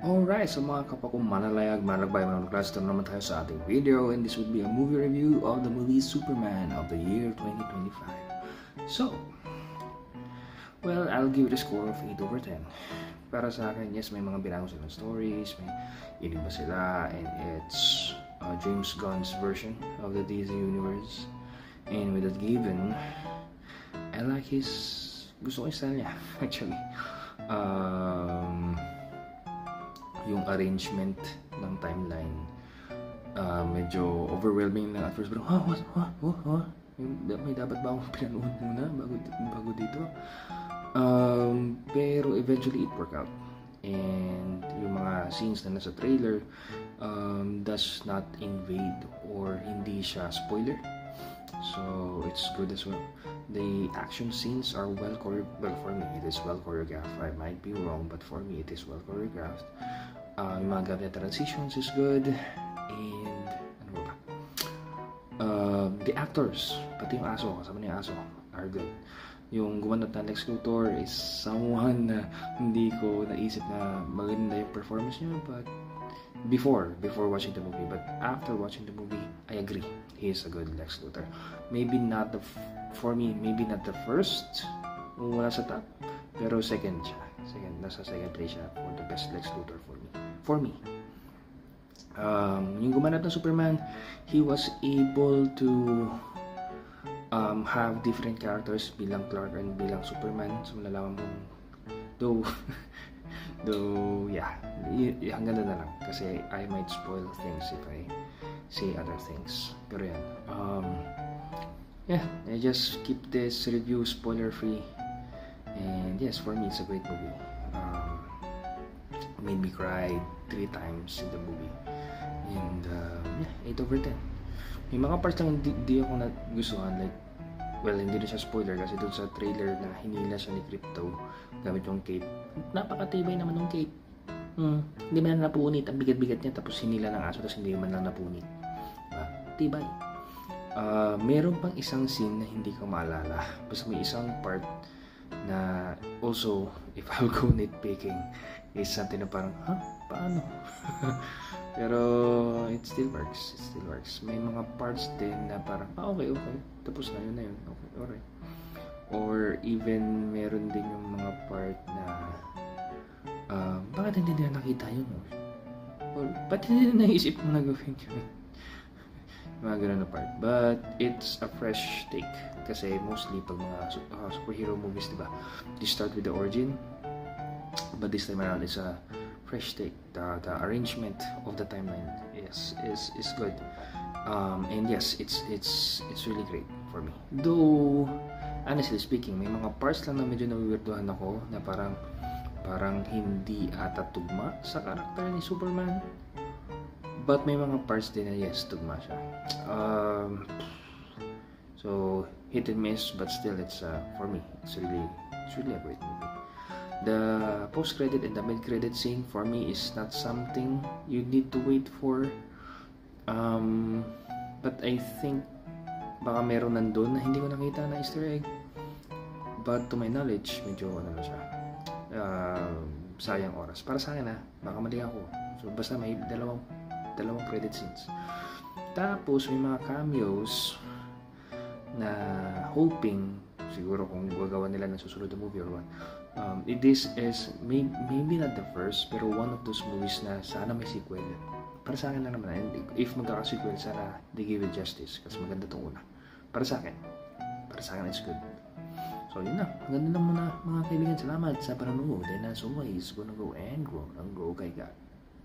Alright, so mga kapwa kong manalayag, manalagbay, manalagbay, ito naman tayo sa ating video, and this would be a movie review of the movie Superman of the year 2025. So, well, I'll give it a score of 8 over 10. Para sa akin, yes, may mga binago silang stories, may inig ba sila, and it's James Gunn's version of the DC Universe. And with that given, I like his, gusto ko yung style niya, actually. Yung arrangement ng timeline medyo overwhelming lang at first, pero what? May dapat ba akong pinanood muna bago dito? Pero eventually it worked out, and yung mga scenes na nasa trailer does not invade or hindi siya spoiler, so it's good as well. The action scenes are well choreographed. Well, for me it is well choreographed. I might be wrong, but for me it is well choreographed. Yung mga gamit na transitions is good, and ano ba? The actors, pati yung aso, kasama niya yung aso, are good. Yung gumanap na Lex Luthor is someone na hindi ko naisip na maganda yung performance niya, but before watching the movie, but after watching the movie, I agree, he is a good Lex Luthor. Maybe not for me, maybe not the first, wala sa top, pero second siya. Nasa second place siya for the best Lex Luthor for me. Yung gumanap na Superman, he was able to have different characters bilang Clark and bilang Superman. So malalaman mo, though yeah, hanggang na lang kasi I might spoil things if I say other things. Pero yan, yeah, I just keep this review spoiler free, and yes, for me it's a great movie. Made me cry 3 times in the movie, and yeah, 8 over 10. May mga parts lang di ako nagustuhan, like, well, hindi na siya spoiler kasi doon sa trailer na hinila siya ni Krypto gamit yung cape. Napakatibay naman yung cape. Hindi man lang napunit, ang bigat-bigat niya, tapos hinila ng aso, tapos hindi man lang napunit. Tibay. Meron pang isang scene na hindi ko maalala, basta may isang part na also, if I'll go nitpicking, is something na parang, paano? Pero it still works. May mga parts din na parang, okay, tapos na yun, okay, alright. Or even meron din yung mga part na bakit hindi nila nakita yun? Or ba't hindi nila naisip mo na gawin yun? Mga ganun na part. But it's a fresh take kasi mostly pag mga superhero movies, diba, they start with the origin, but this time around it's a fresh take. The arrangement of the timeline is good, and yes, it's really great for me. Though honestly speaking, may mga parts lang na medyo nawiwirduhan ako na parang hindi ata tugma sa karakter ni Superman, but may mga parts din na yes, tugma siya. So hit and miss, but still it's for me it's really a great movie. The post-credit and the mid-credit scene for me is not something you need to wait for, but I think baka meron nandun na hindi ko nakita na Easter egg, but to my knowledge medyo ano na siya, sayang oras para sa akin, baka mali ako. So basta may dalawang credit scenes, tapos may mga cameos na hoping siguro kung gagawa nila ng susunod na movie or what. This is maybe not the first, pero one of those movies na sana may sequel. Para sa akin lang naman, and if magkaka-sequel, sana they give it justice kasi maganda itong una. Para sa akin it's good. So yun na, maganda lang muna mga kaibigan. Salamat sa panonood, and as always, gonna go and grow and go kay God.